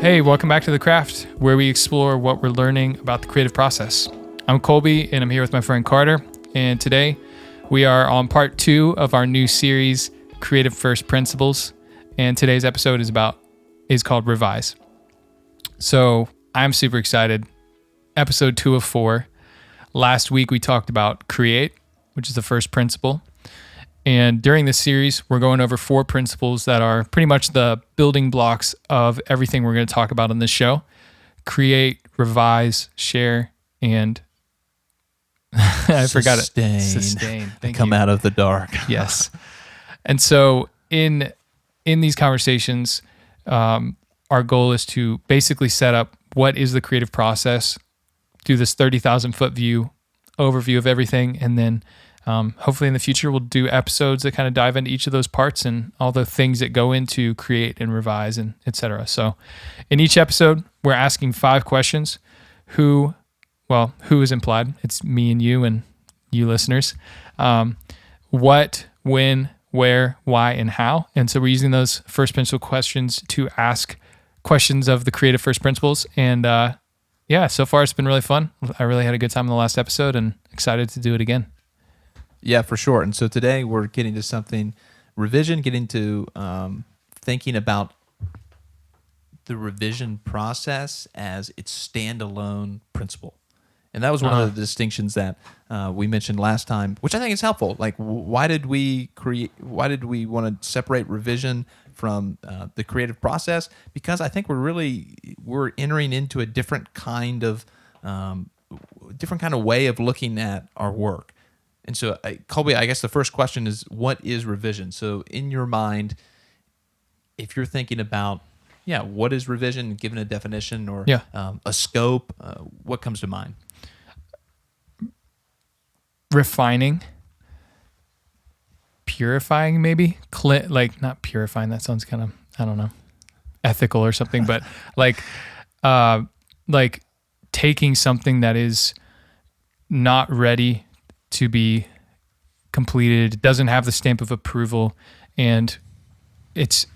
Hey, welcome back to The Craft, where we explore what we're learning about the creative process. I'm Colby, and I'm here with my friend Carter, and today we are on part 2 of our new series, Creative First Principles, and today's episode is called Revise. So I'm super excited. Episode 2 of 4. Last week we talked about create, which is the first principle. And during this series, we're going over 4 principles that are pretty much the building blocks of everything we're going to talk about on this show. Create, revise, share, and I forgot it. Sustain. Come out of the dark. Yes. And so in these conversations, our goal is to basically set up what is the creative process, do this 30,000 foot view, overview of everything, and then hopefully in the future we'll do episodes that kind of dive into each of those parts and all the things that go into create and revise and etc. So in each episode, we're asking 5 questions. Who is implied? It's me and you listeners. What, when, where, why, and how. And so we're using those first principle questions to ask questions of the creative first principles. And so far it's been really fun. I really had a good time in the last episode and excited to do it again. Yeah, for sure. And so today we're getting to something, revision, getting to thinking about the revision process as its standalone principle. And that was one of the distinctions that we mentioned last time, which I think is helpful. Like, why did we want to separate revision from the creative process? Because I think we're entering into a different kind of way of looking at our work. And so, Colby, I guess the first question is, what is revision? So in your mind, if you're thinking about, what is revision, given a definition or a scope, what comes to mind? Refining, purifying, maybe not purifying. That sounds kind of, I don't know, ethical or something, but like taking something that is not ready to be completed, doesn't have the stamp of approval, and it's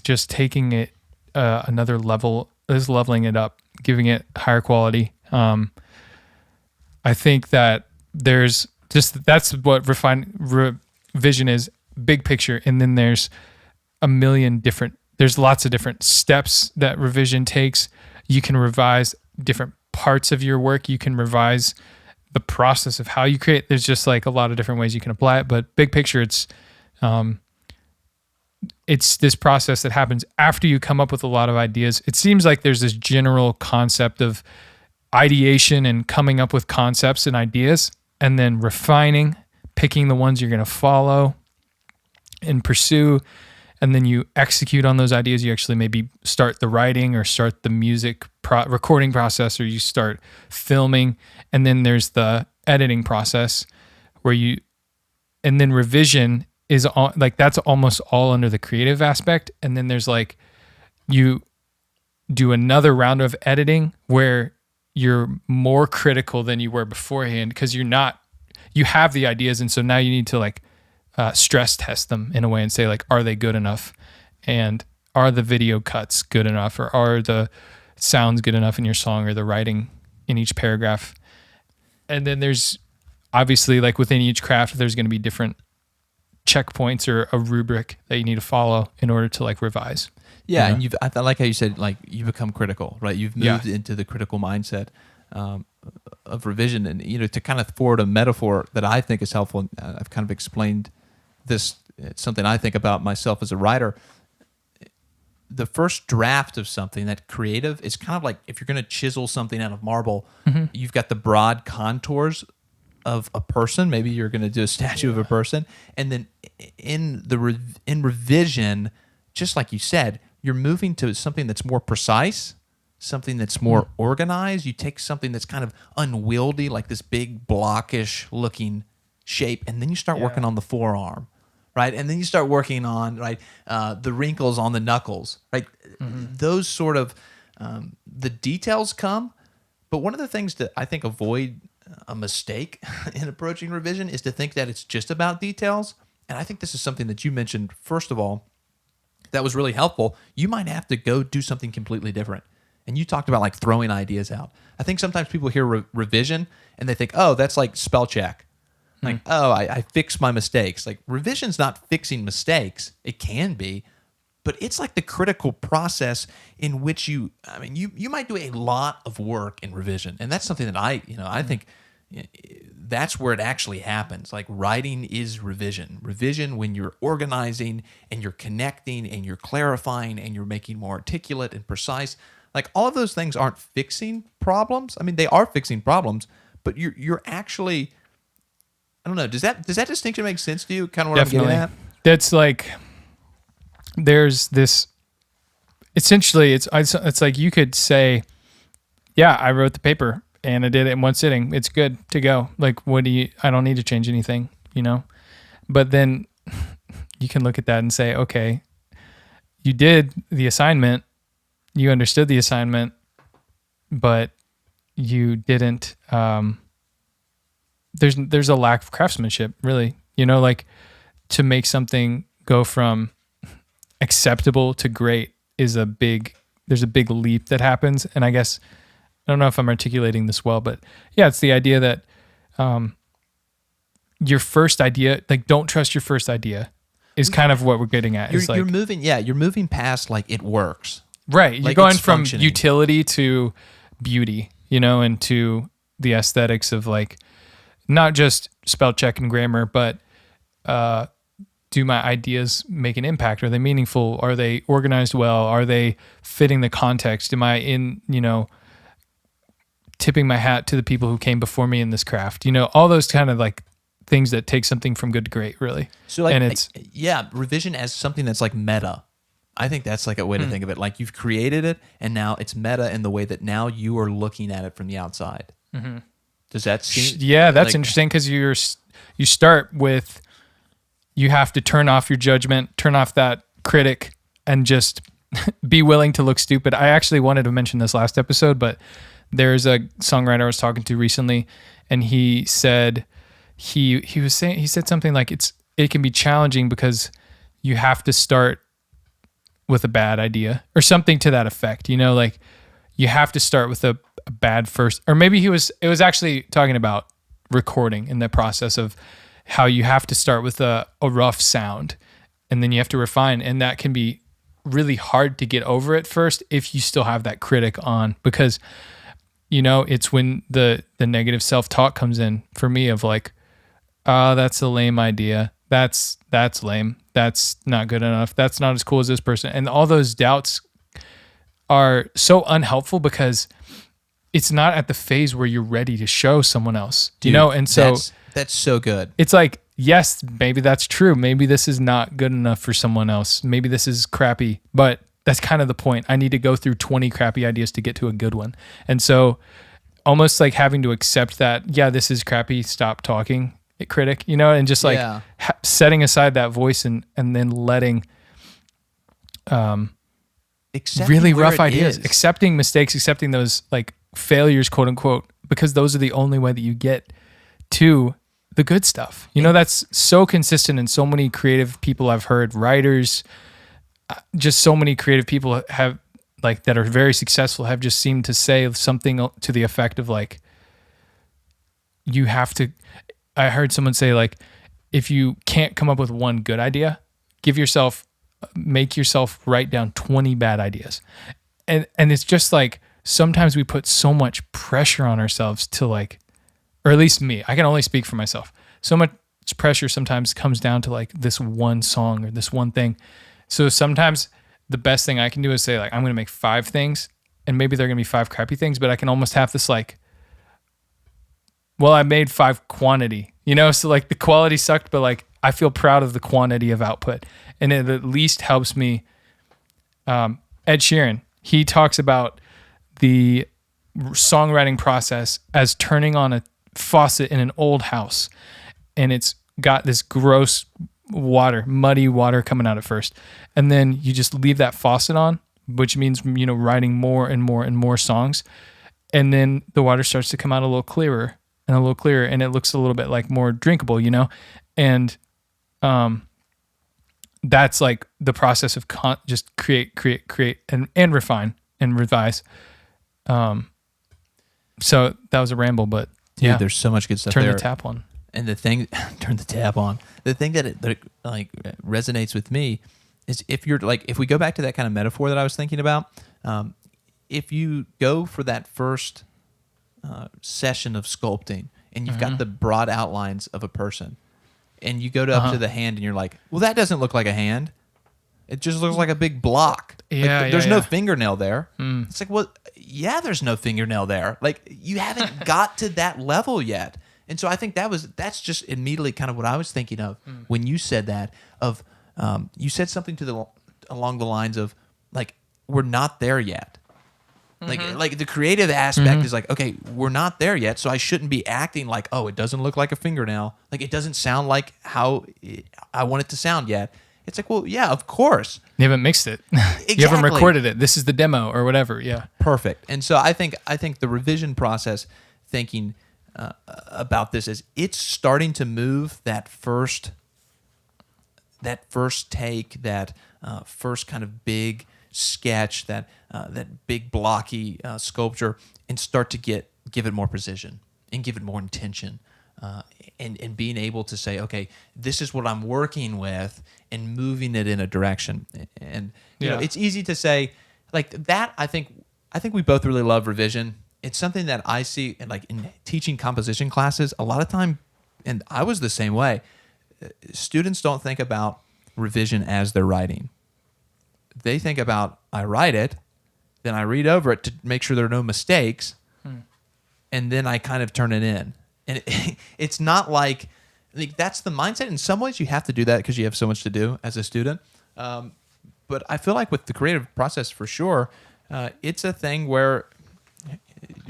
just taking it another level, is leveling it up, giving it higher quality. I think that that's what revision is, big picture, and then there's lots of different steps that revision takes. You can revise different parts of your work. You can revise the process of how you create. There's just like a lot of different ways you can apply it, but big picture, it's this process that happens after you come up with a lot of ideas. It seems like there's this general concept of ideation and coming up with concepts and ideas, and then refining, picking the ones you're going to follow and pursue, and then you execute on those ideas. You actually maybe start the writing or start the music recording process, or you start filming, and then there's the editing process and then revision is that's almost all under the creative aspect. And then there's you do another round of editing where you're more critical than you were beforehand, because you have the ideas, and so now you need to stress test them in a way and say, are they good enough, and are the video cuts good enough, or are the sounds good enough in your song, or the writing in each paragraph. And then there's obviously, within each craft, there's going to be different checkpoints or a rubric that you need to follow in order to revise. Yeah, and I like how you said you become critical, right? You've moved into the critical mindset of revision, and to kind of forward a metaphor that I think is helpful. I've kind of explained this. It's something I think about myself as a writer. The first draft of something, that creative, is kind of like if you're going to chisel something out of marble. Mm-hmm. You've got the broad contours of a person. Maybe you're going to do a statue of a person, and then in revision, just like you said, you're moving to something that's more precise, something that's more organized. You take something that's kind of unwieldy, like this big blockish looking shape, and then you start working on the forearm, right? And then you start working on the wrinkles on the knuckles, right? Mm-hmm. Those sort of the details come. But one of the things to, I think, avoid a mistake in approaching revision is to think that it's just about details. And I think this is something that you mentioned, first of all, that was really helpful. You might have to go do something completely different. And you talked about like throwing ideas out. I think sometimes people hear revision and they think, oh, that's like spell check. Like, oh, I fixed my mistakes. Like, revision's not fixing mistakes. It can be, but it's like the critical process in which you might do a lot of work in revision. And that's something that I think that's where it actually happens. Like, writing is revision. Revision when you're organizing and you're connecting and you're clarifying and you're making more articulate and precise. Like, all of those things aren't fixing problems. I mean, they are fixing problems, but you're actually, I don't know. Does that distinction make sense to you? Kind of what Definitely. I'm getting at? That's like, there's this, essentially it's like you could say, yeah, I wrote the paper and I did it in one sitting. It's good to go. Like, I don't need to change anything, but then you can look at that and say, okay, you did the assignment, you understood the assignment, but you didn't, there's a lack of craftsmanship, really, like, to make something go from acceptable to great there's a big leap that happens. And I guess, I don't know if I'm articulating this well, but yeah, it's the idea that, your first idea, like, don't trust your first idea is kind of what we're getting at. You're moving past like it works. Right. You're like going from utility to beauty, and to the aesthetics of, like, not just spell check and grammar, but do my ideas make an impact? Are they meaningful? Are they organized well? Are they fitting the context? Am I tipping my hat to the people who came before me in this craft? All those kind of like things that take something from good to great, really. So like, and it's revision as something that's like meta. I think that's like a way to think of it. Like, you've created it, and now it's meta in the way that now you are looking at it from the outside. Mm-hmm. Does that seem? Yeah, that's interesting, because you start with, you have to turn off your judgment, turn off that critic, and just be willing to look stupid. I actually wanted to mention this last episode, but there's a songwriter I was talking to recently, and he said he said something like it can be challenging because you have to start with a bad idea or something to that effect. Like, you have to start with a bad first, or maybe it was actually talking about recording in the process of how you have to start with a rough sound and then you have to refine. And that can be really hard to get over at first if you still have that critic on, because, it's when the negative self-talk comes in for me of like, oh, that's a lame idea. That's lame. That's not good enough. That's not as cool as this person. And all those doubts are so unhelpful because it's not at the phase where you're ready to show someone else, Dude, And so that's so good. It's like, yes, maybe that's true. Maybe this is not good enough for someone else. Maybe this is crappy, but that's kind of the point. I need to go through 20 crappy ideas to get to a good one. And so almost like having to accept that, yeah, this is crappy. Stop talking, critic, and just like setting aside that voice and then letting, really rough ideas, accepting mistakes, accepting those like failures, quote unquote, because those are the only way that you get to the good stuff. That's so consistent in so many creative people I've heard, writers, just so many creative people have like that are very successful have just seemed to say something to the effect of like, you have to, I heard someone say like, if you can't come up with one good idea, make yourself write down 20 bad ideas. And it's just like, sometimes we put so much pressure on ourselves to like, or at least me, I can only speak for myself. So much pressure sometimes comes down to like this one song or this one thing. So sometimes the best thing I can do is say like, I'm going to make 5 things, and maybe they're going to be 5 crappy things, but I can almost have this like, well, I made 5 quantity, so like the quality sucked, but like I feel proud of the quantity of output, and it at least helps me. Ed Sheeran, he talks about the songwriting process as turning on a faucet in an old house, and it's got this gross muddy water coming out at first, and then you just leave that faucet on, which means writing more and more and more songs, and then the water starts to come out a little clearer and a little clearer, and it looks a little bit like more drinkable, and that's like the process of just create and refine. and revise. So that was a ramble, but Dude, there's so much good stuff turn there. the tap on. And the thing, turn the tap on. The thing that like resonates with me is if we go back to that kind of metaphor that I was thinking about, if you go for that first session of sculpting and you've got the broad outlines of a person, and you go up to the hand and you're like, well, that doesn't look like a hand. It just looks like a big block. Yeah, there's no fingernail there. It's like, well, yeah, there's no fingernail there. Like, you haven't got to that level yet. And so I think that's just immediately kind of what I was thinking of when you said that. You said something along the lines of, like, we're not there yet. Like the creative aspect is like, okay, we're not there yet, so I shouldn't be acting like, oh, it doesn't look like a fingernail. Like, it doesn't sound like how I want it to sound yet. It's like, well, yeah, of course. You haven't mixed it. Exactly. You haven't recorded it. This is the demo or whatever. Yeah. Perfect. And so I think the revision process, thinking about this, is it's starting to move that first take, that first kind of big sketch, that big blocky sculpture, and start to give it more precision and give it more intention. And being able to say, okay, this is what I'm working with, and moving it in a direction. And you know, it's easy to say like that. I think we both really love revision. It's something that I see in teaching composition classes a lot of time, and I was the same way. Students don't think about revision as they're writing. They think about, I write it, then I read over it to make sure there are no mistakes, and then I kind of turn it in. And it's not like that's the mindset. In some ways, you have to do that because you have so much to do as a student. But I feel like with the creative process, for sure, it's a thing where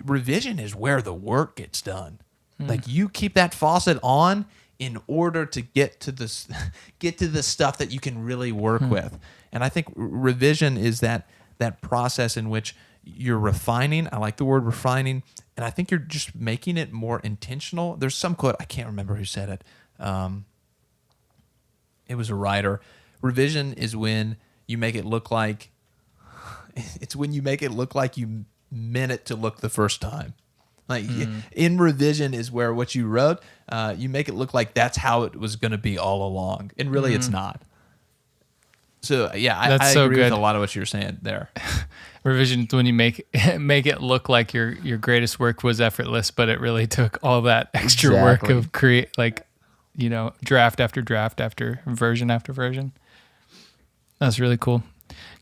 revision is where the work gets done. Like, you keep that faucet on in order to get to the stuff that you can really work with. And I think revision is that process in which you're refining. I like the word refining. And I think you're just making it more intentional. There's some quote, I can't remember who said it. It was a writer. Revision is when you make it look like you meant it to look the first time. Like, in revision is where what you wrote, you make it look like that's how it was going to be all along. And really it's not. So yeah, I agree with a lot of what you were saying there. Revision is when you make it look like your greatest work was effortless, but it really took all that extra work of draft after draft after version after version. That's really cool.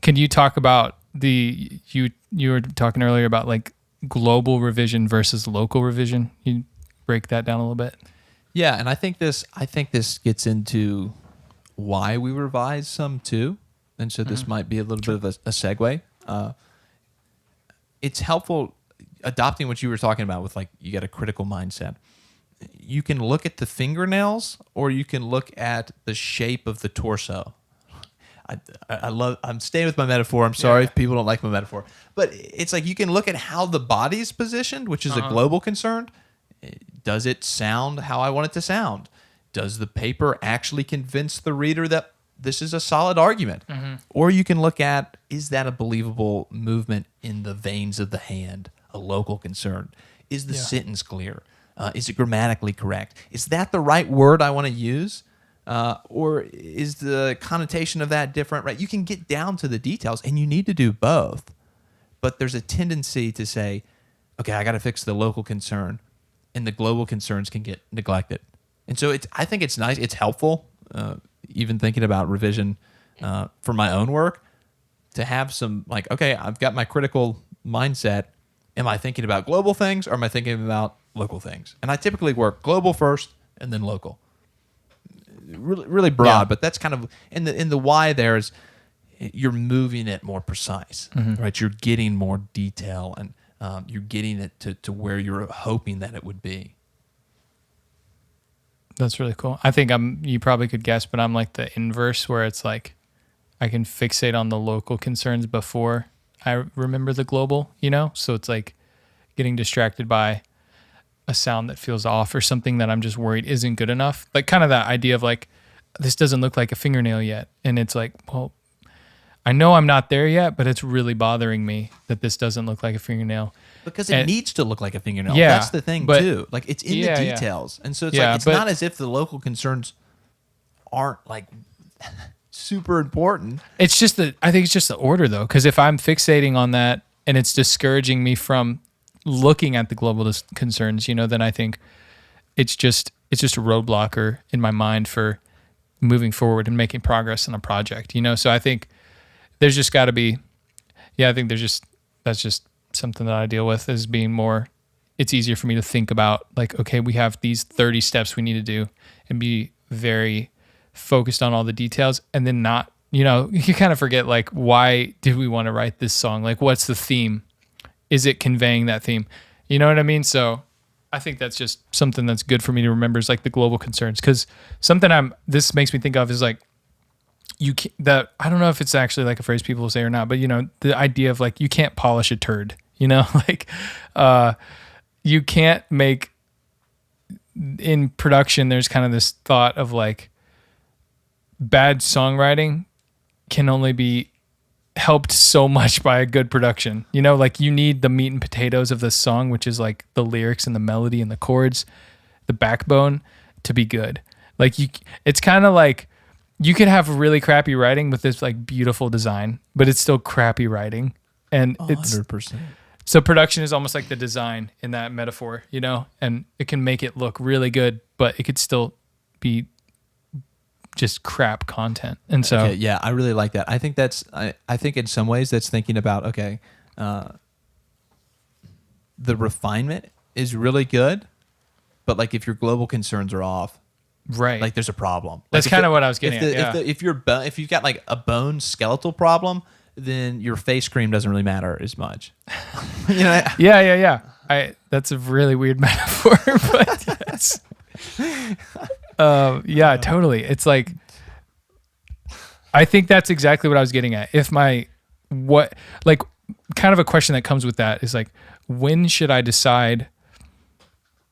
Can you talk about you were talking earlier about like global revision versus local revision? You break that down a little bit. Yeah, and I think this gets into why we revise some too, and so this might be a little bit of a segue. It's helpful adopting what you were talking about with, like, you got a critical mindset. You can look at the fingernails, or you can look at the shape of the torso. I'm staying with my metaphor. I'm sorry if people don't like my metaphor, but it's like you can look at how the body's positioned, which is a global concern. Does it sound how I want it to sound? Does the paper actually convince the reader that this is a solid argument? Or you can look at, is that a believable movement in the veins of the hand, a local concern? Is the sentence clear? Is it grammatically correct? Is that the right word I want to use? Or is the connotation of that different, right? You can get down to the details, and you need to do both. But there's a tendency to say, okay, I got to fix the local concern, and the global concerns can get neglected. And so I think it's nice. It's helpful, even thinking about revision for my own work, to have some, like, okay, I've got my critical mindset. Am I thinking about global things, or am I thinking about local things? And I typically work global first and then local. Really, really broad, but that's kind of in the why. There is, you're moving it more precise, right? You're getting more detail, and you're getting it to where you're hoping that it would be. That's really cool. I think you probably could guess, but I'm like the inverse, where it's like I can fixate on the local concerns before I remember the global, So it's like getting distracted by a sound that feels off or something that I'm just worried isn't good enough. Like, kind of that idea of like, this doesn't look like a fingernail yet. And it's like, well, I know I'm not there yet, but it's really bothering me that this doesn't look like a fingernail. Because it needs to look like a fingernail. Yeah, that's the thing too. Like it's in the Yeah. details, and so it's like it's not as if the local concerns aren't like super important. It's just I think it's just the order though, because if I'm fixating on that and it's discouraging me from looking at the global concerns, then I think it's just a roadblocker in my mind for moving forward and making progress in a project. So I think there's just got to be, I think that's just something that I deal with is being more. It's easier for me to think about like, okay, we have these 30 steps we need to do, and be very focused on all the details, and then not, you kind of forget like, why did we want to write this song? Like, what's the theme? Is it conveying that theme? You know what I mean? So I think that's just something that's good for me to remember is like the global concerns. Cause something this makes me think of is like, I don't know if it's actually like a phrase people will say or not, but the idea of like, you can't polish a turd, like, you can't make in production. There's kind of this thought of like, bad songwriting can only be helped so much by a good production. Like you need the meat and potatoes of the song, which is like the lyrics and the melody and the chords, the backbone, to be good. Like it's kind of like you could have really crappy writing with this like beautiful design, but it's still crappy writing. And 100%. So production is almost like the design in that metaphor, and it can make it look really good, but it could still be just crap content. And so okay, yeah, I really like that. I think I think in some ways that's thinking about the refinement is really good, but like if your global concerns are off, right, like there's a problem. That's like kind of what I was getting at. If you've got like a bone skeletal problem, then your face cream doesn't really matter as much. Yeah. That's a really weird metaphor, but yes. Yeah, totally. It's like, I think that's exactly what I was getting at. Kind of a question that comes with that is like, when should I decide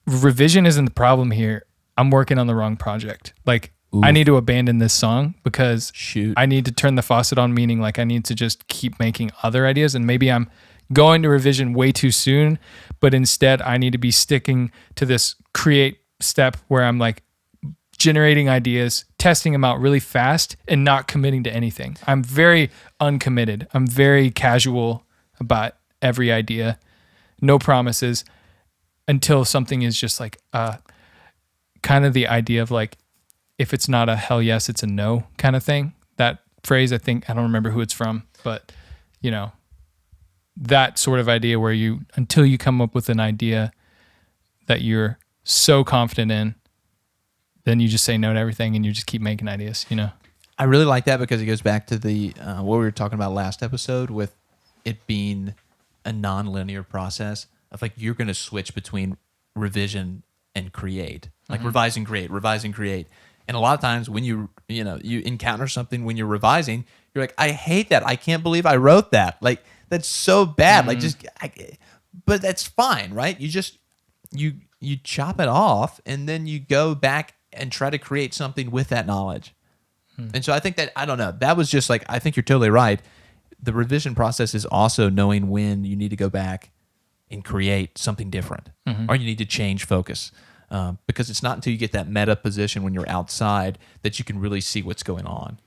revision isn't the problem here? I'm working on the wrong project. Like, oof. I need to abandon this song because I need to turn the faucet on, meaning like I need to just keep making other ideas. And maybe I'm going to revision way too soon, but instead I need to be sticking to this create step where I'm like generating ideas, testing them out really fast and not committing to anything. I'm very uncommitted. I'm very casual about every idea. No promises until something is just like kind of the idea of like, if it's not a hell yes, it's a no kind of thing. That phrase, I don't remember who it's from, but that sort of idea where until you come up with an idea that you're so confident in, then you just say no to everything and you just keep making ideas, I really like that because it goes back to the what we were talking about last episode with it being a non-linear process of like you're going to switch between revision and create, like revise and create. And a lot of times when you encounter something when you're revising, you're like, I hate that. I can't believe I wrote that. Like that's so bad. Like but that's fine, right? You just you chop it off and then you go back and try to create something with that knowledge. And so I think that, I don't know, that was just like, I think you're totally right. The revision process is also knowing when you need to go back and create something different, or you need to change focus. Because it's not until you get that meta position when you're outside that you can really see what's going on.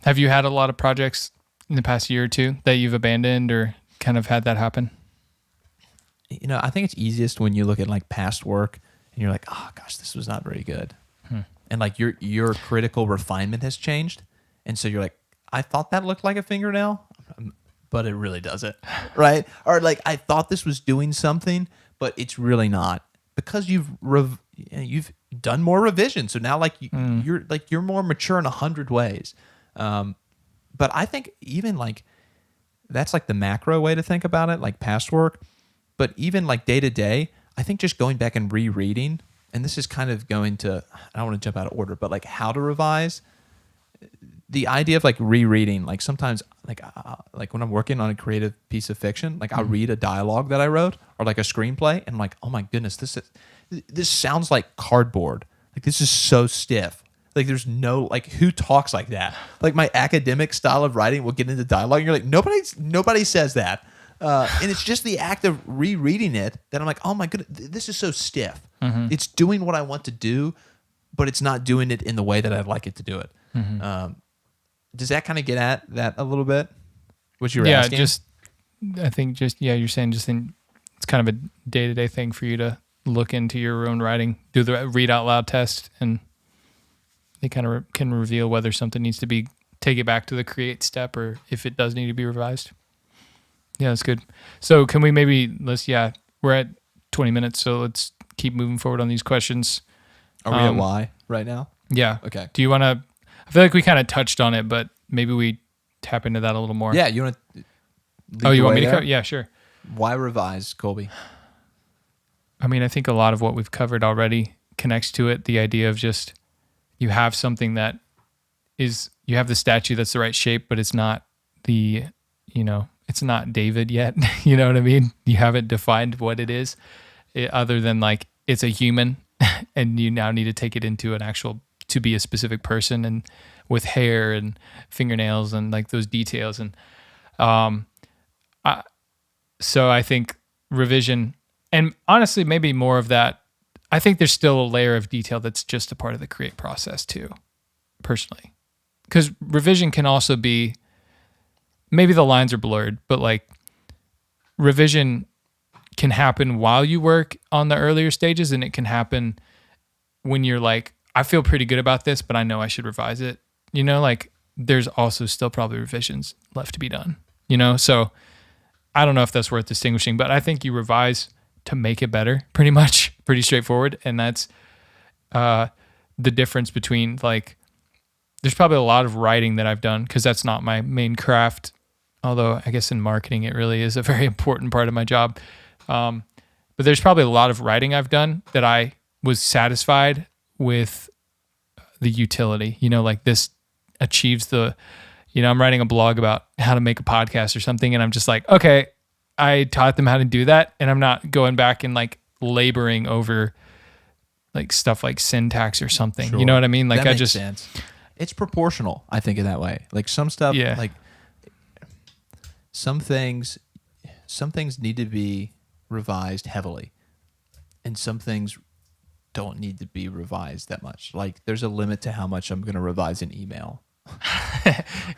Have you had a lot of projects in the past year or two that you've abandoned or kind of had that happen? I think it's easiest when you look at like past work and you're like, oh gosh, this was not very good. And like your critical refinement has changed. And so you're like, I thought that looked like a fingernail, but it really doesn't. Right? Or like, I thought this was doing something, but it's really not, because you've done more revision. So now like you're more mature in 100 ways. But I think even like, that's like the macro way to think about it, like past work. But even like day to day, I think just going back and rereading, and this is kind of going to, I don't want to jump out of order, but like how to revise, the idea of like rereading, like sometimes like when I'm working on a creative piece of fiction, like I'll read a dialogue that I wrote or like a screenplay and I'm like, oh my goodness, this sounds like cardboard. Like this is so stiff. Like there's no, like, who talks like that? Like my academic style of writing will get into dialogue. And you're like, nobody says that. And it's just the act of rereading it that I'm like, oh my goodness, this is so stiff. Mm-hmm. It's doing what I want to do, but it's not doing it in the way that I'd like it to do it. Mm-hmm. Does that kind of get at that a little bit? What you were asking? I think you're saying it's kind of a day-to-day thing for you to look into your own writing, do the read out loud test, and they kind of can reveal whether something needs to be take it back to the create step or if it does need to be revised. Yeah, that's good. So can we we're at 20 minutes, so let's keep moving forward on these questions. Are we at why right now? Yeah. Okay. Do you want to, I feel like we kind of touched on it, but maybe we tap into that a little more. Yeah, you want to you want me to cover? Yeah, sure. Why revise, Colby? I mean, I think a lot of what we've covered already connects to it. The idea of just, you have something that is, you have the statue that's the right shape, but it's not it's not David yet. You know what I mean? You haven't defined what it is other than like, it's a human and you now need to take it into to be a specific person and with hair and fingernails and like those details. And, so I think revision, and honestly, maybe more of that. I think there's still a layer of detail that's just a part of the create process too, personally. Because revision can also be, maybe the lines are blurred, but like revision can happen while you work on the earlier stages, and it can happen when you're like, I feel pretty good about this, but I know I should revise it. Like there's also still probably revisions left to be done, So I don't know if that's worth distinguishing, but I think you revise to make it better, pretty much, pretty straightforward. And that's the difference between like, there's probably a lot of writing that I've done because that's not my main craft. Although I guess in marketing, it really is a very important part of my job. But there's probably a lot of writing I've done that I was satisfied with the utility, like this achieves the, I'm writing a blog about how to make a podcast or something. And I'm just like, okay, I taught them how to do that. And I'm not going back and like laboring over like stuff like syntax or something. Sure. You know what I mean? Like that makes sense. It's proportional, I think, in that way. Like some stuff, like some things need to be revised heavily, and some things don't need to be revised that much. Like there's a limit to how much I'm going to revise an email.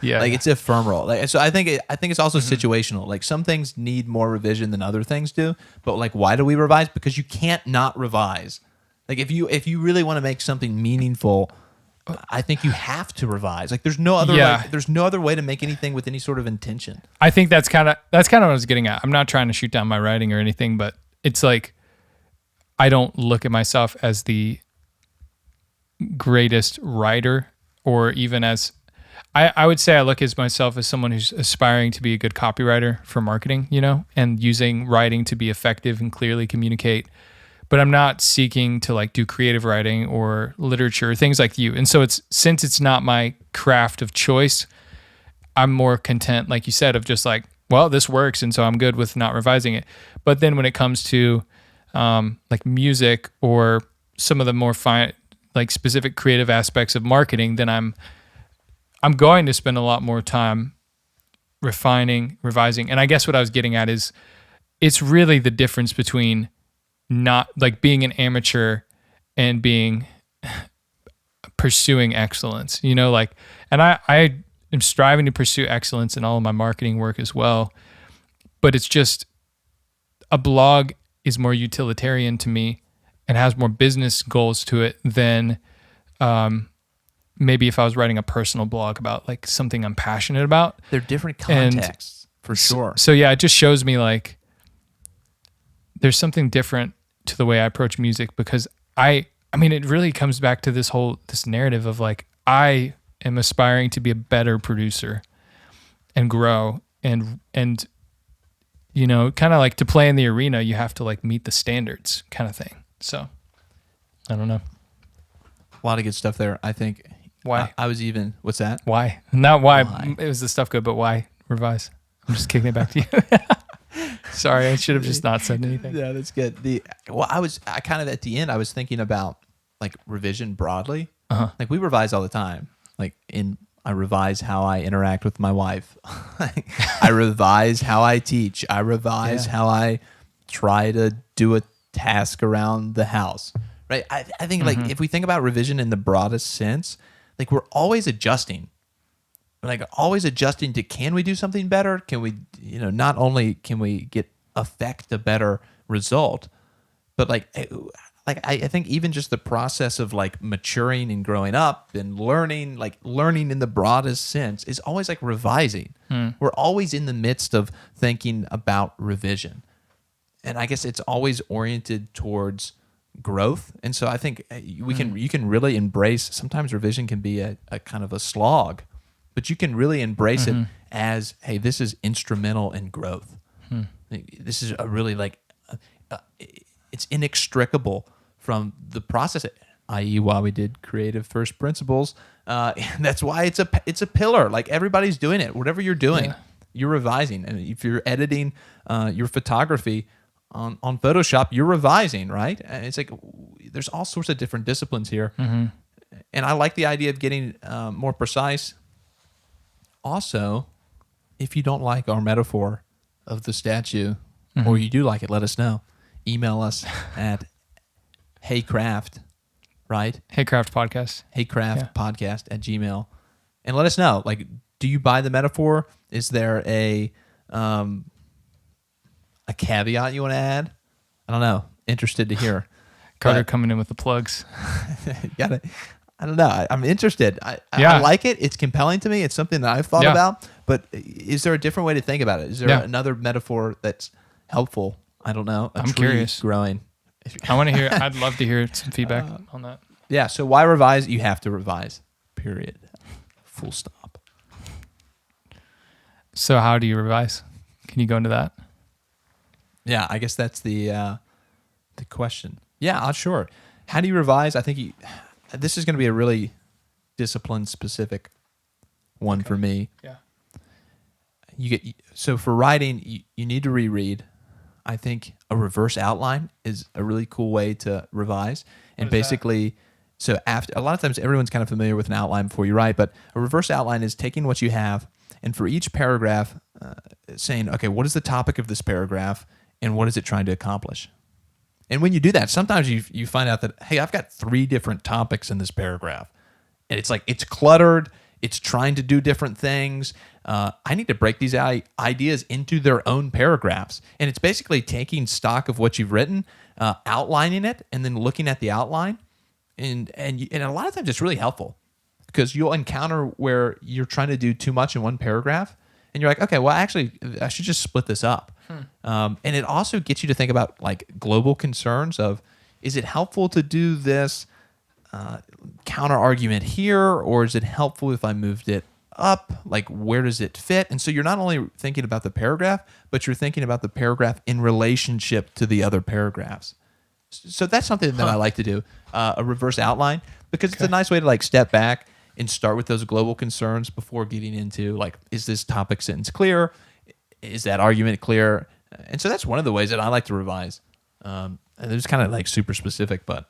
Yeah, like it's ephemeral. Like, so I think it's also situational. Like some things need more revision than other things do. But like, why do we revise? Because you can't not revise. Like if you really want to make something meaningful, I think you have to revise. Like there's no other there's no other way to make anything with any sort of intention. I think that's kind of what I was getting at. I'm not trying to shoot down my writing or anything, but it's like I don't look at myself as the greatest writer, or even as I would say I look at myself as someone who's aspiring to be a good copywriter for marketing, and using writing to be effective and clearly communicate. But I'm not seeking to like do creative writing or literature, things like you. And so since it's not my craft of choice, I'm more content, like you said, of just like, well, this works. And so I'm good with not revising it. But then when it comes to like music or some of the more fine, like specific creative aspects of marketing, then I'm going to spend a lot more time refining, revising. And I guess what I was getting at is it's really the difference between not like being an amateur and pursuing excellence, like, and I am striving to pursue excellence in all of my marketing work as well. But it's just a blog is more utilitarian to me and has more business goals to it than maybe if I was writing a personal blog about like something I'm passionate about. They're different contexts for sure. So yeah, it just shows me like there's something different to the way I approach music, because I mean, it really comes back to this narrative of like, I am aspiring to be a better producer and grow and kind of like to play in the arena, you have to like meet the standards kind of thing. So I don't know. A lot of good stuff there. I think why I was even, what's that? Why? Not why. It was the stuff good, but why revise? I'm just kicking it back to you. Sorry, I should have just not said anything. Yeah, that's good. I kind of at the end, I was thinking about like revision broadly, Like we revise all the time. I revise how I interact with my wife. I revise how I teach. I revise how I try to do a task around the house. Right? I think like if we think about revision in the broadest sense, like we're always adjusting. Like always adjusting to, can we do something better? Can we, not only can we affect a better result, but I think even just the process of like maturing and growing up and learning in the broadest sense is always like revising. We're always in the midst of thinking about revision. And I guess it's always oriented towards growth. And so I think you can really embrace, sometimes revision can be a kind of a slog, but you can really embrace it as, hey, this is instrumental in growth. This is a really it's inextricable from the process, i.e. why we did creative first principles. That's why it's a pillar. Like everybody's doing it. Whatever you're doing, you're revising. And if you're editing your photography on Photoshop, you're revising, right? And it's like there's all sorts of different disciplines here. And I like the idea of getting more precise. Also, if you don't like our metaphor of the statue, or you do like it, let us know. Email us at heycraft, right? Heycraft podcast. Heycraftpodcast at Gmail. And let us know, like, do you buy the metaphor? Is there a caveat you want to add? I don't know. Interested to hear. Carter coming in with the plugs. I don't know. I'm interested. I like it. It's compelling to me. It's something that I've thought about. But is there a different way to think about it? Is there another metaphor that's helpful? I don't know. I'm curious. Growing. I want to hear. I'd love to hear some feedback on that. Yeah. So why revise? You have to revise. Period. Full stop. So how do you revise? Can you go into that? Yeah, I guess that's the question. Yeah, sure. How do you revise? I think this is going to be a really discipline specific one for me. Yeah. So for writing, you need to reread. I think a reverse outline is a really cool way to revise. And basically, so after a lot of times everyone's kind of familiar with an outline before you write, but a reverse outline is taking what you have and for each paragraph saying, okay, what is the topic of this paragraph and what is it trying to accomplish? And when you do that, sometimes you find out that, hey, I've got 3 different topics in this paragraph. And it's like, it's cluttered. It's trying to do different things. I need to break these ideas into their own paragraphs. And it's basically taking stock of what you've written, outlining it, and then looking at the outline. And a lot of times it's really helpful because you'll encounter where you're trying to do too much in one paragraph. And you're like, okay, well, actually, I should just split this up. And it also gets you to think about like global concerns of, is it helpful to do this counter argument here, or is it helpful if I moved it up? Like, where does it fit? And so you're not only thinking about the paragraph, but you're thinking about the paragraph in relationship to the other paragraphs. So that's something that I like to do, a reverse outline, because it's a nice way to like step back and start with those global concerns before getting into like, is this topic sentence clear? Is that argument clear? And so that's one of the ways that I like to revise. And it's kind of like super specific, but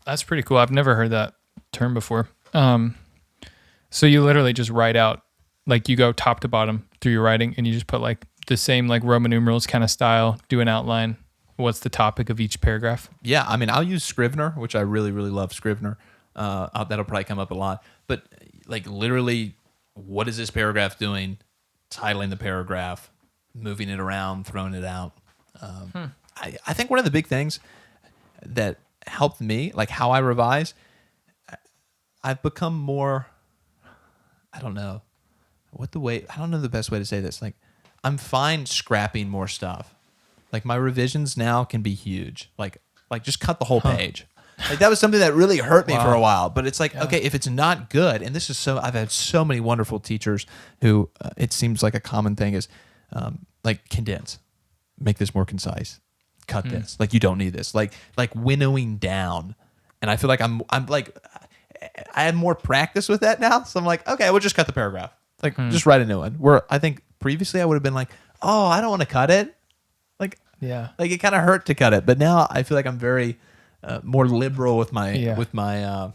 that's pretty cool. I've never heard that term before. So you literally just write out, like you go top to bottom through your writing and you just put like the same like Roman numerals kind of style, do an outline. What's the topic of each paragraph? Yeah. I mean, I'll use Scrivener, which I really, really love Scrivener. That'll probably come up a lot, but like literally what is this paragraph doing? Titling the paragraph, moving it around, throwing it out. I think one of the big things that helped me, like how I revise, I've become more, I don't know the best way to say this. Like I'm fine scrapping more stuff. Like my revisions now can be huge. Like just cut the whole page. Like that was something that really hurt me for a while, but it's like, okay, if it's not good, and this is I've had so many wonderful teachers who it seems like a common thing is like condense, make this more concise, cut this, like you don't need this, like winnowing down. And I feel like I'm like, I have more practice with that now. So I'm like, okay, we'll just cut the paragraph. Like just write a new one. Where I think previously I would have been like, oh, I don't want to cut it. Like it kind of hurt to cut it. But now I feel like I'm very more liberal with my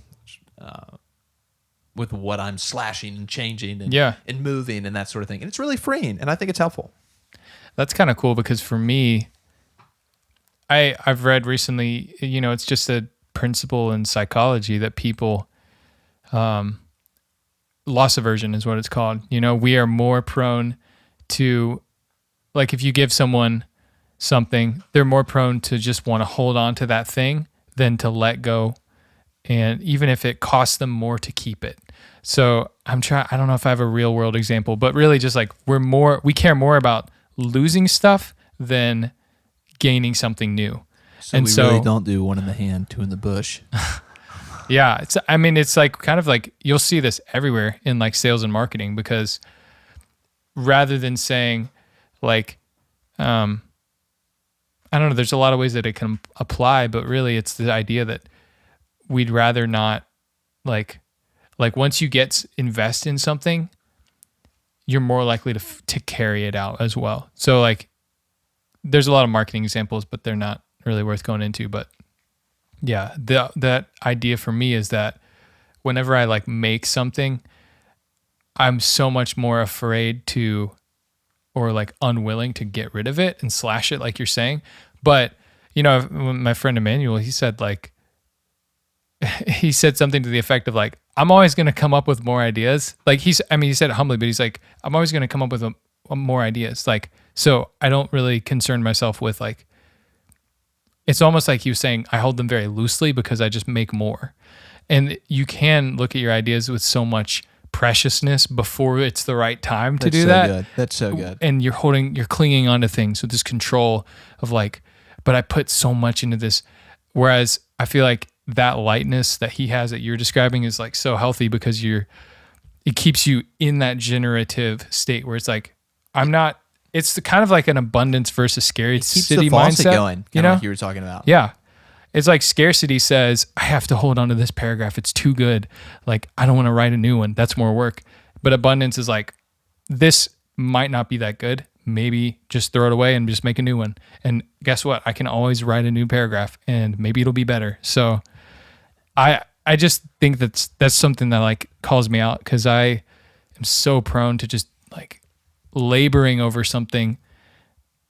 with what I'm slashing and changing and, Yeah. and moving and that sort of thing. And it's really freeing, and I think it's helpful. That's kind of cool because for me, I've read recently, it's just a principle in psychology that people, loss aversion is what it's called. We are more prone to, like, if you give someone something, they're more prone to just want to hold on to that thing than to let go. And even if it costs them more to keep it. So I don't know if I have a real world example, but really just like we care more about losing stuff than gaining something new. So we really don't do one in the hand, two in the bush. Yeah. It's like kind of like you'll see this everywhere in like sales and marketing, because rather than saying like, I don't know, there's a lot of ways that it can apply, but really it's the idea that we'd rather not like once you invest in something, you're more likely to carry it out as well. So like there's a lot of marketing examples, but they're not really worth going into. But yeah, that idea for me is that whenever I like make something, I'm so much more afraid to, or like unwilling to get rid of it and slash it, like you're saying. But my friend Emmanuel, he said something to the effect of like, I'm always going to come up with more ideas. Like he said it humbly, but he's like, I'm always going to come up with more ideas. Like, so I don't really concern myself with like, it's almost like he was saying, I hold them very loosely because I just make more. And you can look at your ideas with so much preciousness before it's the right time to do that. Good. That's so good. And you're clinging onto things with this control of like, but I put so much into this. Whereas I feel like that lightness that he has that you're describing is like so healthy because it keeps you in that generative state where it's like, it's kind of like an abundance versus scarcity mindset going, like you were talking about. Yeah. It's like scarcity says, I have to hold on to this paragraph. It's too good. Like, I don't want to write a new one. That's more work. But abundance is like, this might not be that good. Maybe just throw it away and just make a new one. And guess what? I can always write a new paragraph and maybe it'll be better. So I just think that's something that like calls me out, because I am so prone to just like laboring over something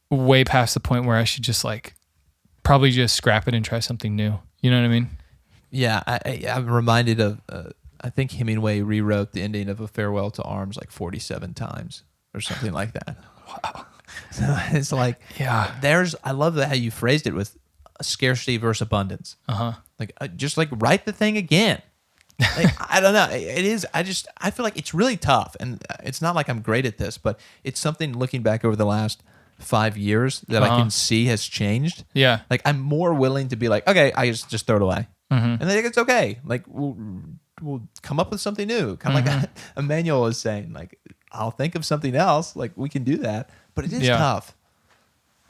way past the point where I should just like probably just scrap it and try something new. You know what I mean? Yeah, I'm reminded of, I think Hemingway rewrote the ending of A Farewell to Arms like 47 times or something like that. Wow. So it's like, yeah, I love how you phrased it with scarcity versus abundance. Like, just like write the thing again. Like, I don't know. It is. I feel like it's really tough, and it's not like I'm great at this, but it's something looking back over the last 5 years that I can see has changed. Yeah. Like, I'm more willing to be like, okay, I just throw it away, and then it's okay. Like, we'll come up with something new. Kind of like Emmanuel was saying. Like, I'll think of something else. Like, we can do that, but it is tough.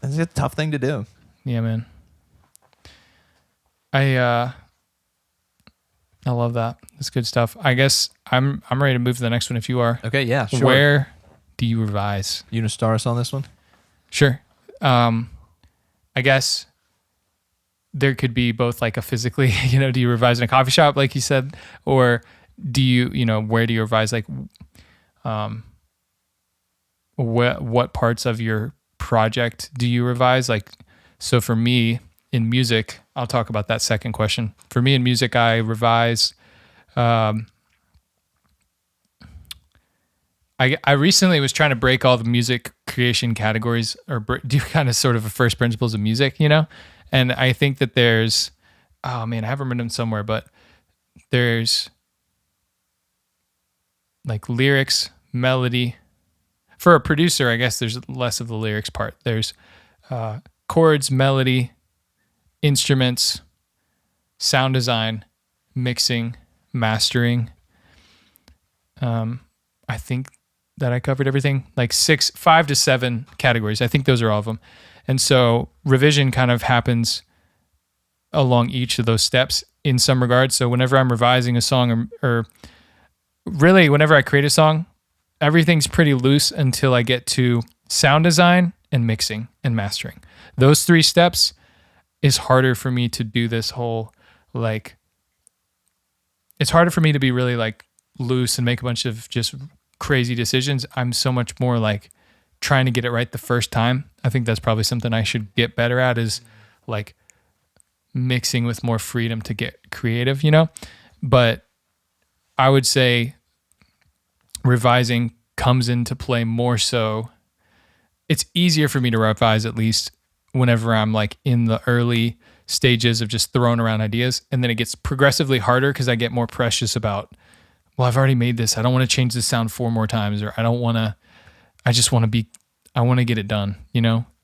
It's a tough thing to do. Yeah, man. I love that. That's good stuff. I guess I'm ready to move to the next one if you are. Okay, yeah, sure. Where do you revise? You want to start us on this one? Sure. I guess there could be both like a physically, do you revise in a coffee shop like you said, or do you, where do you revise? Like, what parts of your project do you revise? Like, so for me in music, I'll talk about that second question. For me in music, I revise. I recently was trying to break all the music creation categories, or do kind of sort of a first principles of music, And I think that there's, I haven't written them somewhere, but there's like lyrics, melody. For a producer, I guess there's less of the lyrics part. There's chords, melody, instruments, sound design, mixing, mastering. I think that I covered everything, like 5 to 7 categories. I think those are all of them. And so revision kind of happens along each of those steps in some regards. So whenever I'm revising a song, or really whenever I create a song, everything's pretty loose until I get to sound design and mixing and mastering. Those 3 steps is harder for me to do this whole, like, it's harder for me to be really like loose and make a bunch of just crazy decisions. I'm so much more like trying to get it right the first time. I think that's probably something I should get better at, is like mixing with more freedom to get creative, But I would say revising comes into play more so. It's easier for me to revise, at least whenever I'm like in the early stages of just throwing around ideas. And then it gets progressively harder because I get more precious about, well, I've already made this. I don't want to change the sound 4 more times, or I want to get it done,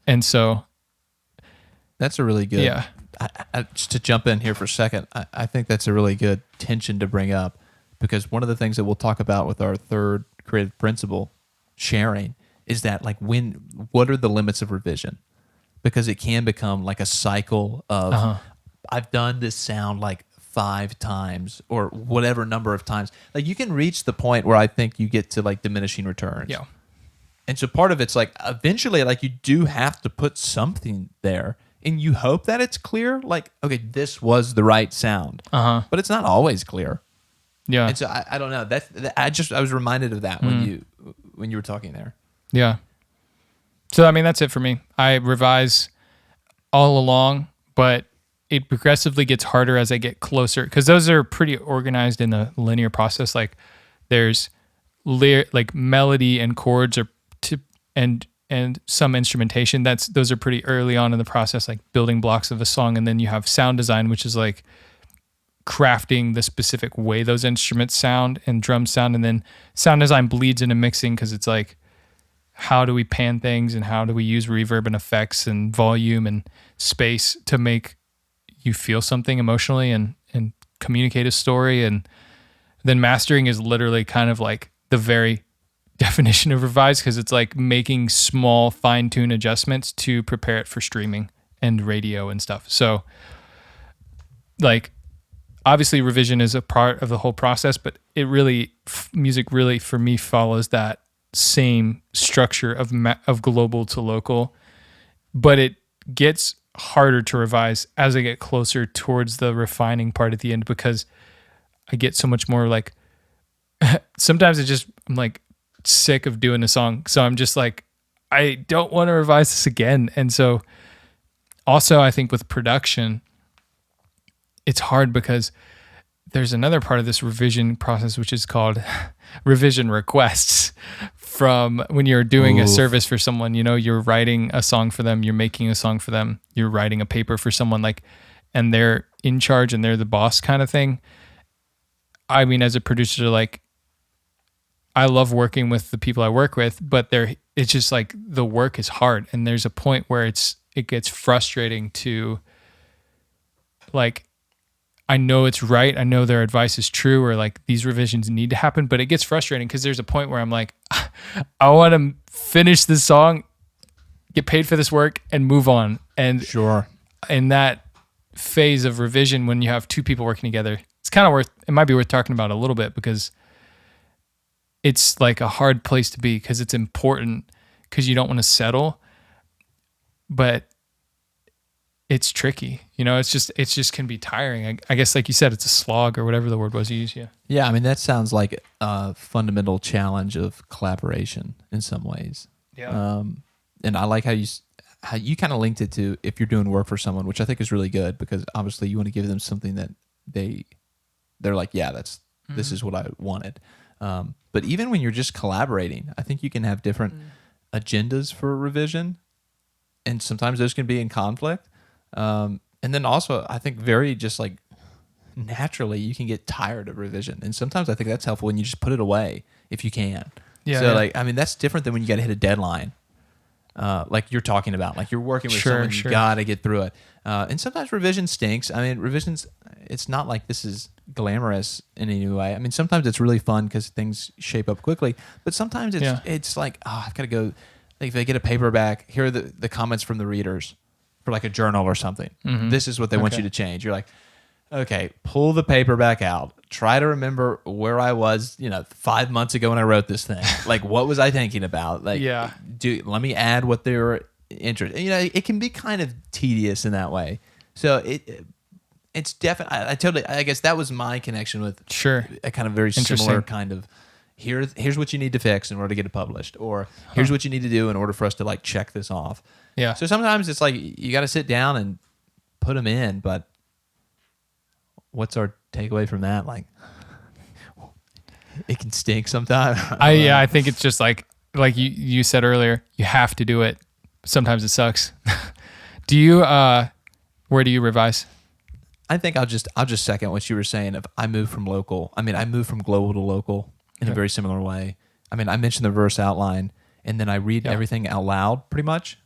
And so that's a really good, yeah. Just to jump in here for a second, I think that's a really good tension to bring up, because one of the things that we'll talk about with our third creative principle, sharing, is that like what are the limits of revision? Because it can become like a cycle of, I've done this sound like 5 times or whatever number of times. Like you can reach the point where I think you get to like diminishing returns. Yeah. And so part of it's like eventually like you do have to put something there, and you hope that it's clear. Like, okay, this was the right sound, but it's not always clear. Yeah. And so I don't know. I was reminded of that when you were talking there. Yeah. So, I mean, that's it for me. I revise all along, but it progressively gets harder as I get closer, because those are pretty organized in the linear process. Like there's like melody and chords and some instrumentation. Those are pretty early on in the process, like building blocks of a song. And then you have sound design, which is like crafting the specific way those instruments sound and drums sound. And then sound design bleeds into mixing, because it's like, how do we pan things and how do we use reverb and effects and volume and space to make you feel something emotionally and communicate a story. And then mastering is literally kind of like the very definition of revise, because it's like making small fine-tune adjustments to prepare it for streaming and radio and stuff. So like obviously revision is a part of the whole process, but music really for me follows that same structure of global to local, but it gets harder to revise as I get closer towards the refining part at the end, because I get so much more like sometimes I'm like sick of doing a song, so I'm just like, I don't want to revise this again. And so also I think with production it's hard, because there's another part of this revision process which is called revision requests. From when you're doing a service for someone, you're writing a song for them, you're making a song for them, you're writing a paper for someone, like, and they're in charge and they're the boss kind of thing. I mean, as a producer, like, I love working with the people I work with, but it's just like the work is hard, and there's a point where it gets frustrating to, like, I know it's right, I know their advice is true, or like these revisions need to happen, but it gets frustrating because there's a point where I'm like, I want to finish this song, get paid for this work, and move on. And sure, in that phase of revision, when you have 2 people working together, it might be worth talking about a little bit, because it's like a hard place to be, because it's important, because you don't want to settle, but it's tricky. It's just can be tiring. I guess, like you said, it's a slog, or whatever the word was you used. Yeah. Yeah. I mean, that sounds like a fundamental challenge of collaboration in some ways. Yeah. And I like how you kind of linked it to, if you're doing work for someone, which I think is really good, because obviously you want to give them something that they're like, yeah, this is what I wanted. But even when you're just collaborating, I think you can have different agendas for revision, and sometimes those can be in conflict. And then also, I think very just like naturally, you can get tired of revision, and sometimes I think that's helpful when you just put it away if you can. Yeah. So like, I mean, that's different than when you got to hit a deadline, like you're talking about. Like you're working with someone, you got to get through it. And sometimes revision stinks. I mean, revisions. It's not like this is glamorous in any way. I mean, sometimes it's really fun because things shape up quickly, but sometimes it's like, oh, I've got to go. Like if they get a paperback, here are the comments from the readers for like a journal or something. Mm-hmm. This is what they want you to change. You're like, okay, pull the paperback out. Try to remember where I was, 5 months ago when I wrote this thing. Like, what was I thinking about? Like, let me add what they were interested. It can be kind of tedious in that way. So It's definitely. I totally. I guess that was my connection with Sure. a kind of very similar kind of. Here's what you need to fix in order to get it published, or here's what you need to do in order for us to like check this off. Yeah. So sometimes it's like you got to sit down and put them in, but what's our takeaway from that? Like, it can stink sometimes. I think it's just like you said earlier, you have to do it. Sometimes it sucks. Do you where do you revise? I think I'll just second what you were saying. If I move from global to local in a very similar way. I mean, I mentioned the verse outline, and then I read everything out loud pretty much.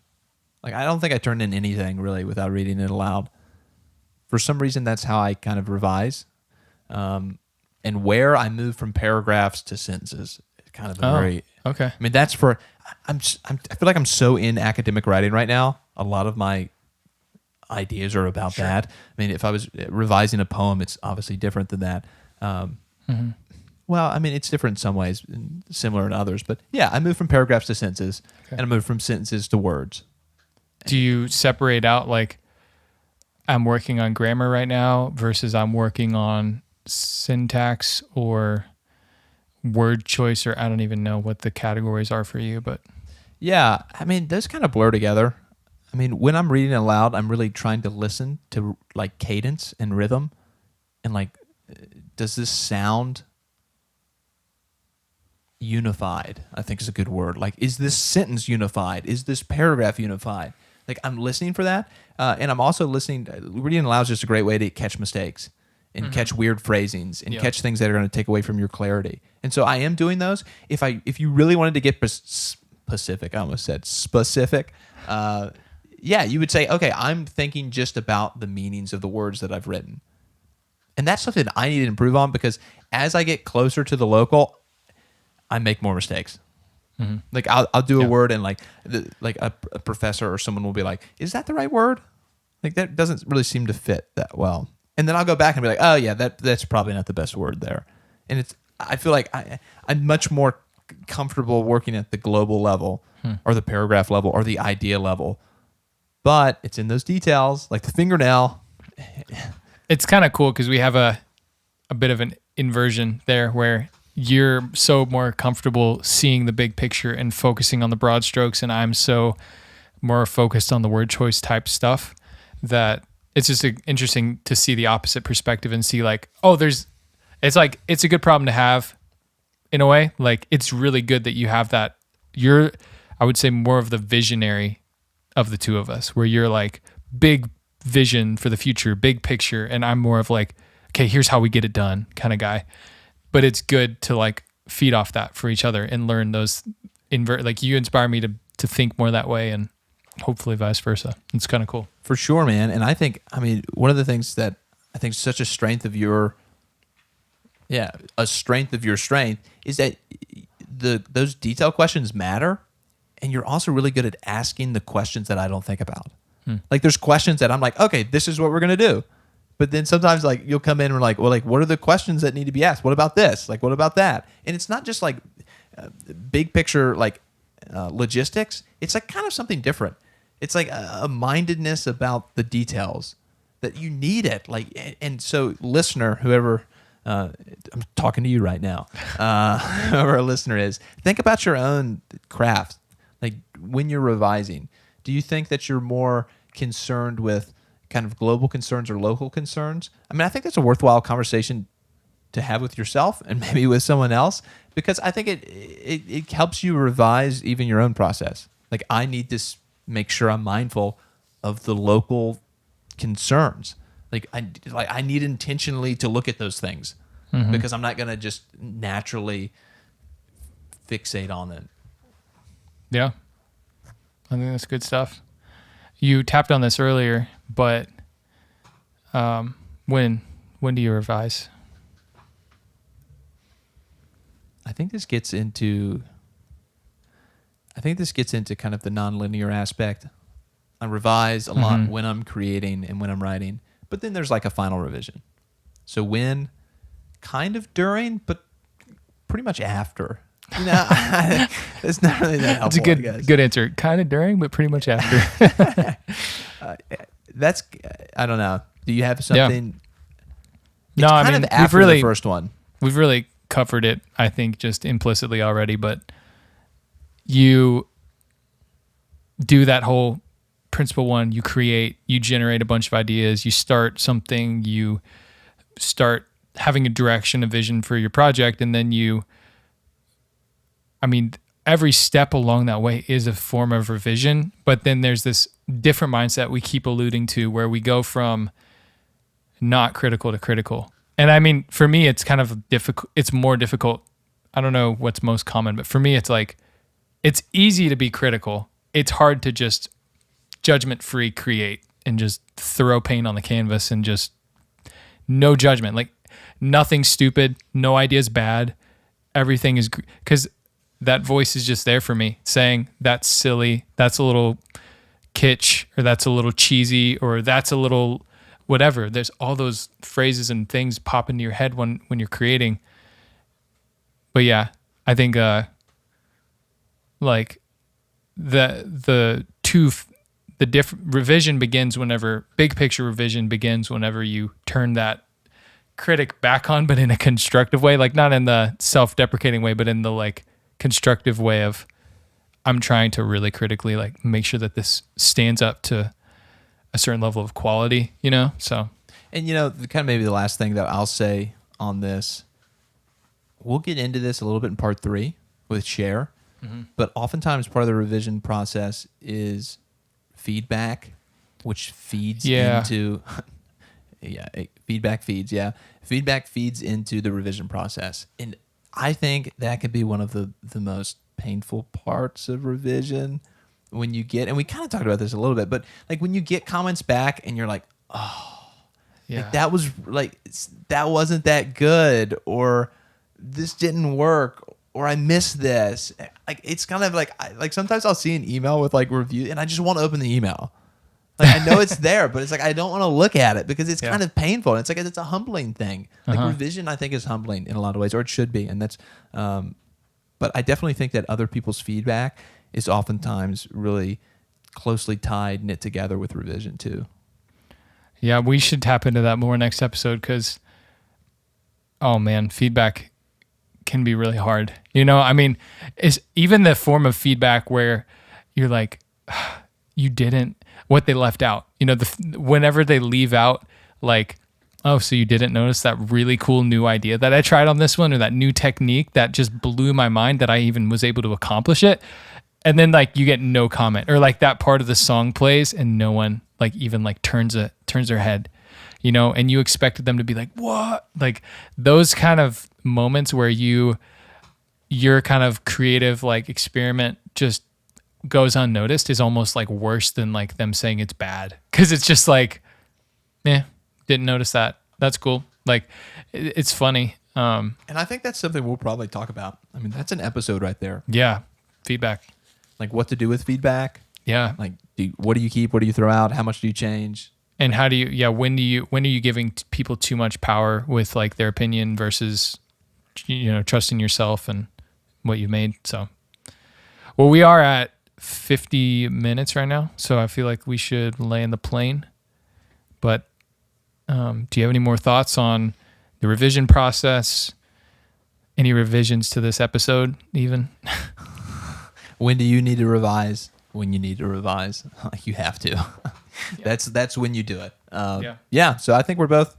Like, I don't think I turn in anything really without reading it aloud. For some reason, that's how I kind of revise. And where I move from paragraphs to sentences, kind of a very okay. I mean, that's for I feel like I'm so in academic writing right now. A lot of my ideas are about that. I mean, if I was revising a poem, it's obviously different than that. Well, I mean, it's different in some ways, and similar in others. But yeah, I move from paragraphs to sentences, and I move from sentences to words. Do you separate out like I'm working on grammar right now versus I'm working on syntax or word choice, or I don't even know what the categories are for you, but yeah, I mean, those kind of blur together. I mean, when I'm reading aloud, I'm really trying to listen to like cadence and rhythm, and like, does this sound unified? I think is a good word. Like, is this sentence unified? Is this paragraph unified? Like, I'm listening for that, and I'm also listening. Reading aloud is just a great way to catch mistakes and catch weird phrasings and catch things that are going to take away from your clarity. And so I am doing those. If you really wanted to get specific, I almost said specific. Yeah, you would say, okay, I'm thinking just about the meanings of the words that I've written. And that's something I need to improve on, because as I get closer to the local, I make more mistakes. Like I'll do a word, and like a professor or someone will be like, is that the right word? Like, that doesn't really seem to fit that well. And then I'll go back and be like, oh yeah, that's probably not the best word there. And I feel like I'm much more comfortable working at the global level or the paragraph level or the idea level. But it's in those details, like the fingernail. It's kind of cool because we have a bit of an inversion there where you're so more comfortable seeing the big picture and focusing on the broad strokes, and I'm so more focused on the word choice type stuff that it's just interesting to see the opposite perspective and see like, it's a good problem to have in a way. Like, it's really good that you have that. You're, I would say, more of the visionary of the two of us, where you're like big vision for the future, big picture, and I'm more of like, okay, here's how we get it done kind of guy. But it's good to like feed off that for each other and learn those like you inspire me to think more that way, and hopefully vice versa. It's kind of cool. For sure, man. And I mean, one of the things that I think is such a strength of your strength is that those detailed questions matter, and you're also really good at asking the questions that I don't think about. Like, there's questions that I'm like, okay, this is what we're going to do. But then sometimes like you'll come in and we're like, well, like, what are the questions that need to be asked? What about this? Like, what about that? And it's not just like big picture, like logistics. It's like kind of something different. It's like a mindedness about the details that you need it. Like, and so listener, whoever, I'm talking to you right now, whoever a listener is, think about your own craft. Like, when you're revising, do you think that you're more concerned with kind of global concerns or local concerns? I mean, I think that's a worthwhile conversation to have with yourself and maybe with someone else, because I think it helps you revise even your own process. Like, I need to make sure I'm mindful of the local concerns. Like I need intentionally to look at those things because I'm not going to just naturally fixate on them. Yeah. I think that's good stuff. You tapped on this earlier, but when do you revise? I think this gets into kind of the nonlinear aspect. I revise a lot when I'm creating and when I'm writing, but then there's like a final revision. So when, kind of during, but pretty much after. You know, it's not really that helpful. It's a good answer. Kind of during, but pretty much after. That's, I don't know. Do you have something No, I kind mean, of after the first one. We've really covered it, I think, just implicitly already, but you do that whole principle one, you create, you generate a bunch of ideas, you start something, you start having a direction, a vision for your project, and then every step along that way is a form of revision, but then there's this different mindset we keep alluding to where we go from not critical to critical. And I mean, for me, it's kind of difficult. It's more difficult. I don't know what's most common, but for me, it's like, it's easy to be critical. It's hard to just judgment-free create and just throw paint on the canvas and just no judgment. Like nothing stupid, no ideas bad. Everything is, because that voice is just there for me saying that's silly, that's a little kitsch, or that's a little cheesy, or that's a little whatever. There's all those phrases and things pop into your head when you're creating. But yeah, I think like the different revision begins whenever, big picture revision begins whenever you turn that critic back on, but in a constructive way, like not in the self-deprecating way, but in the like constructive way of, I'm trying to really critically like make sure that this stands up to a certain level of quality, you know? So, and kind of maybe the last thing that I'll say on this, we'll get into this a little bit in part 3 with share, but oftentimes part of the revision process is feedback, which feeds into, feedback feeds into the revision process. And I think that could be one of the most painful parts of revision when you get, and we kind of talked about this a little bit, but like when you get comments back and you're like, oh, like that wasn't that good, or this didn't work, or I missed this. Like, it's kind of like sometimes I'll see an email with like review and I just want to open the email. Like I know it's there, but it's like I don't want to look at it because it's kind of painful. And it's like it's a humbling thing. Like revision, I think, is humbling in a lot of ways, or it should be. And that's, but I definitely think that other people's feedback is oftentimes really closely tied, knit together with revision too. Yeah, we should tap into that more next episode because, oh man, feedback can be really hard. I mean, is even the form of feedback where you're like, you didn't, what they left out, whenever they leave out like, oh, so you didn't notice that really cool new idea that I tried on this one, or that new technique that just blew my mind that I even was able to accomplish it. And then like you get no comment, or like that part of the song plays and no one like even like turns their head, and you expected them to be like, what? Like those kind of moments where your kind of creative like experiment just goes unnoticed is almost like worse than like them saying it's bad. Cause it's just like, didn't notice that. That's cool. Like it's funny. And I think that's something we'll probably talk about. I mean, that's an episode right there. Yeah. Feedback. Like what to do with feedback. Yeah. Like what do you keep? What do you throw out? How much do you change? And how do you, when are you giving people too much power with like their opinion versus, trusting yourself and what you've made. So, well, we are at 50 minutes right now. So I feel like we should land the plane, but do you have any more thoughts on the revision process? Any revisions to this episode even? When do you need to revise? When you need to revise, you have to. Yeah. That's when you do it. Yeah. So I think we're both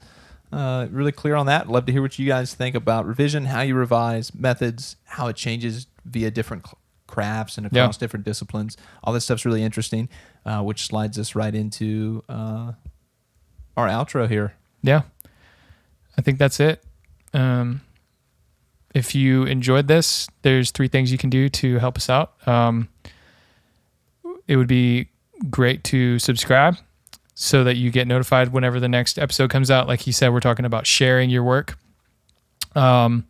really clear on that. Love to hear what you guys think about revision, how you revise, methods, how it changes via different crafts and across different disciplines. All this stuff's really interesting, which slides us right into our outro here. Yeah. I think that's it. If you enjoyed this, there's 3 things you can do to help us out. It would be great to subscribe so that you get notified whenever the next episode comes out. Like he said, we're talking about sharing your work. And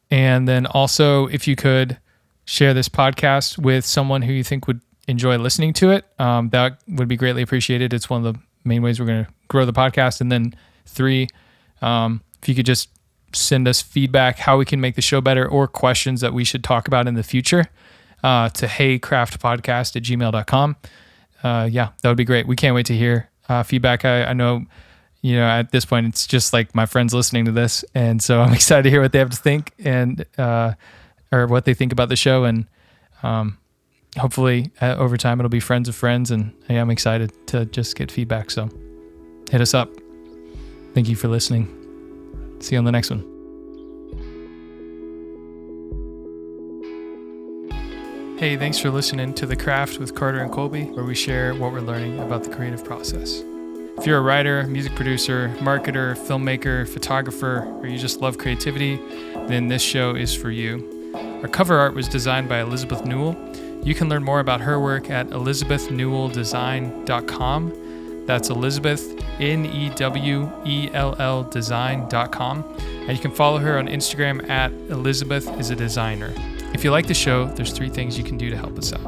then also, if you could share this podcast with someone who you think would enjoy listening to it, that would be greatly appreciated. It's one of the main ways we're going to grow the podcast. And then 3, if you could just send us feedback, how we can make the show better, or questions that we should talk about in the future, to heycraftpodcast@gmail.com. That would be great. We can't wait to hear feedback. I know, at this point, it's just like my friends listening to this. And so I'm excited to hear what they have to think and, or what they think about the show. And hopefully over time, it'll be friends of friends. And I'm excited to just get feedback. So hit us up. Thank you for listening. See you on the next one. Hey, thanks for listening to The Craft with Carter and Colby, where we share what we're learning about the creative process. If you're a writer, music producer, marketer, filmmaker, photographer, or you just love creativity, then this show is for you. Our cover art was designed by Elizabeth Newell. You can learn more about her work at elizabethnewelldesign.com. That's Elizabeth, Newell design.com. And you can follow her on Instagram at ElizabethIsADesigner. If you like the show, there's 3 things you can do to help us out.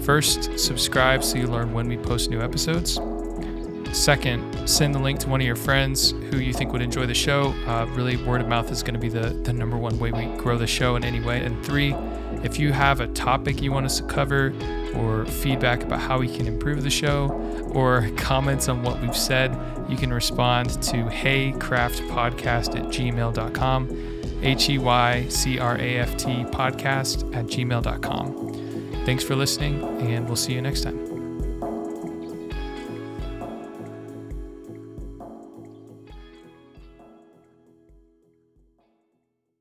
First, subscribe so you learn when we post new episodes. Second, send the link to one of your friends who you think would enjoy the show. Really, word of mouth is going to be the number one way we grow the show in any way. And 3, if you have a topic you want us to cover or feedback about how we can improve the show or comments on what we've said, you can respond to heycraftpodcast@gmail.com, HEYCRAFT podcast@gmail.com. Thanks for listening, and we'll see you next time.